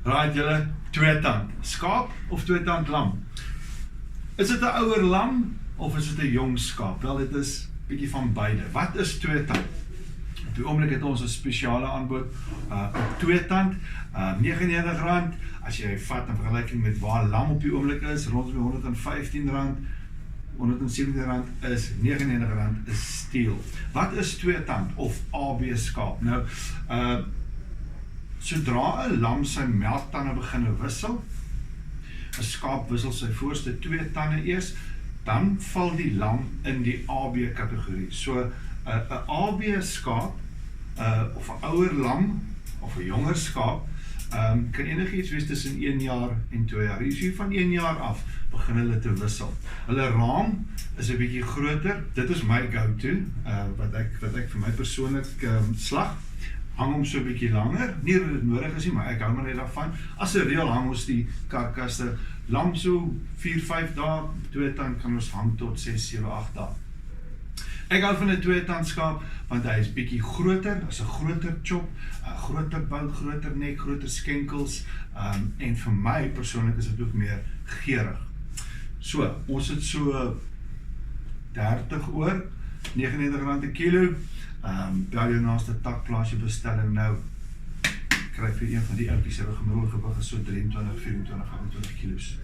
Raad julle, tweetand skaap of tweetand lam? Is dit 'n ouer lam of is dit 'n jong skaap? Wel, dit is bietjie van beide. Wat is tweetand? Op die oomblik het ons 'n spesiale aanbod op tweetand, R99. As jy vat in vergelyking met waar lam op die oomblik is, rondom R115, R117 is R99 is steel. Wat is tweetand of AB skaap? Nou, sodra 'n lam sy melktande begin wissel, 'n skaap wissel sy voorste 2 tande eers, dan val die lam in die AB kategorie. So 'n AB skaap of 'n ouer lam of 'n jonger skaap kan enigiets wees tussen 1 jaar en 2 jaar. Hier van 1 jaar af begin hulle te wissel. Hulle raam is 'n bietjie groter. Dit is my go-to wat ek vir my persoonlik slag. Hang hom so 'n bietjie langer. Nie dat dit nodig is nie, maar ek hou maar net daarvan. As 'n reël hang ons die karkasse lam so 4-5 dae, tweetand kan ons hang tot 6-7-8 dae. Ek hou van 'n tweetand skaap want hy is bietjie groter, is 'n groter chop, 'n groter bout, groter nek, groter skenkels en vir my persoonlik is dit ook meer geurig. So, ons het so 30 oor, R99 'n kilo. Bel jou naaste tak, plaas jou bestelling nou. Kry vir een van die ouetjies se gemiddelde gewig is so 23, 24, 25 kilos.